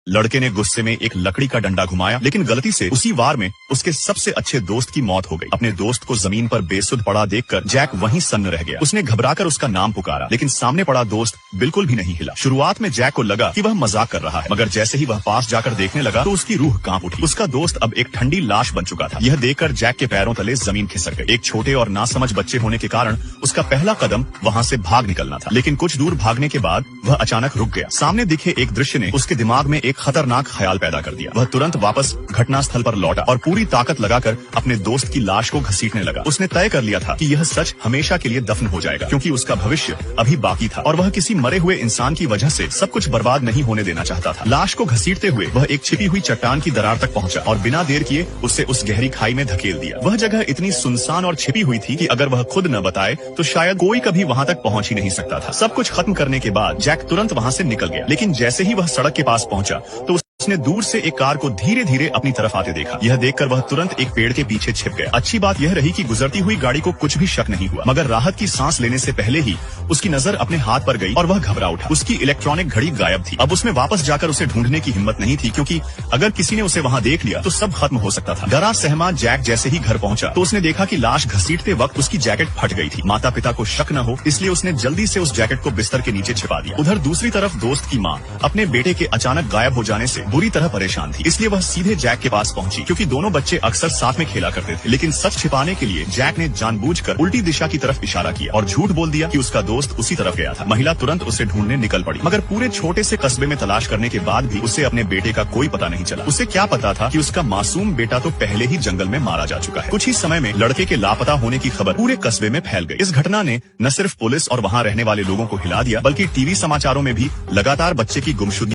लड़के ने गुस्से में एक लकड़ी का डंडा घुमाया, लेकिन गलती से उसी वार में उसके सबसे अच्छे दोस्त की मौत हो गई। अपने दोस्त को जमीन पर बेसुध पड़ा देखकर जैक वहीं सन्न रह गया। उसने घबराकर उसका नाम पुकारा, लेकिन सामने पड़ा दोस्त बिल्कुल भी नहीं हिला। शुरुआत में जैक को लगा कि वह मजाक कर रहा है, मगर जैसे ही वह पास जाकर देखने लगा तो उसकी रूह कांप उठी। उसका दोस्त अब एक ठंडी लाश बन चुका था। यह देखकर जैक के पैरों तले जमीन खिसक गई। एक छोटे और नासमझ बच्चे होने के कारण उसका पहला कदम वहां से भाग निकलना था, लेकिन कुछ दूर भागने के बाद वह अचानक रुक गया। सामने दिखे एक दृश्य ने उसके दिमाग में एक खतरनाक ख्याल पैदा कर दिया। वह तुरंत वापस घटना स्थल पर लौटा और पूरी ताकत लगाकर अपने दोस्त की लाश को घसीटने लगा। उसने तय कर लिया था कि यह सच हमेशा के लिए दफन हो जाएगा, क्योंकि उसका भविष्य अभी बाकी था और वह किसी मरे हुए इंसान की वजह से सब कुछ बर्बाद नहीं होने देना चाहता था। लाश को घसीटते हुए वह एक छिपी हुई चट्टान की दरार तक पहुंचा और बिना देर किए उसे उस गहरी खाई में धकेल दिया। वह जगह इतनी सुनसान और छिपी हुई थी कि अगर वह खुद न बताए तो शायद कोई कभी वहां तक पहुंच ही नहीं सकता था। सब कुछ खत्म करने के बाद जैक तुरंत वहां से निकल गया, लेकिन जैसे ही वह सड़क के पास पहुंचा तो उसने दूर से एक कार को धीरे धीरे अपनी तरफ आते देखा। यह देखकर वह तुरंत एक पेड़ के पीछे छिप गया। अच्छी बात यह रही कि गुजरती हुई गाड़ी को कुछ भी शक नहीं हुआ, मगर राहत की सांस लेने से पहले ही उसकी नजर अपने हाथ पर गई और वह घबरा उठा। उसकी इलेक्ट्रॉनिक घड़ी गायब थी। अब उसमें वापस जाकर उसे ढूंढने की हिम्मत नहीं थी, क्योंकि अगर किसी ने उसे वहां देख लिया तो सब खत्म हो सकता था। डरा सहमा जैक जैसे ही घर पहुंचा तो उसने देखा कि लाश घसीटते वक्त उसकी जैकेट फट गई थी। माता पिता को शक न हो इसलिए उसने जल्दी से उस जैकेट को बिस्तर के नीचे छिपा दिया। उधर दूसरी तरफ दोस्त की माँ अपने बेटे के अचानक गायब हो जाने से बुरी तरह परेशान थी, इसलिए वह सीधे जैक के पास पहुंची, क्योंकि दोनों बच्चे अक्सर साथ में खेला करते थे। लेकिन सच छिपाने के लिए जैक ने जानबूझकर उल्टी दिशा की तरफ इशारा किया और झूठ बोल दिया कि उसका दोस्त उसी तरफ गया था। महिला तुरंत उसे ढूंढने निकल पड़ी, मगर पूरे छोटे से कस्बे में तलाश करने के बाद भी उसे अपने बेटे का कोई पता नहीं चला। उसे क्या पता था कि उसका मासूम बेटा तो पहले ही जंगल में मारा जा चुका है। कुछ ही समय में लड़के के लापता होने की खबर पूरे कस्बे में फैल गई। इस घटना ने न सिर्फ पुलिस और वहां रहने वाले लोगों को हिला दिया, बल्कि टीवी समाचारों में भी लगातार बच्चे की गुमशुदगी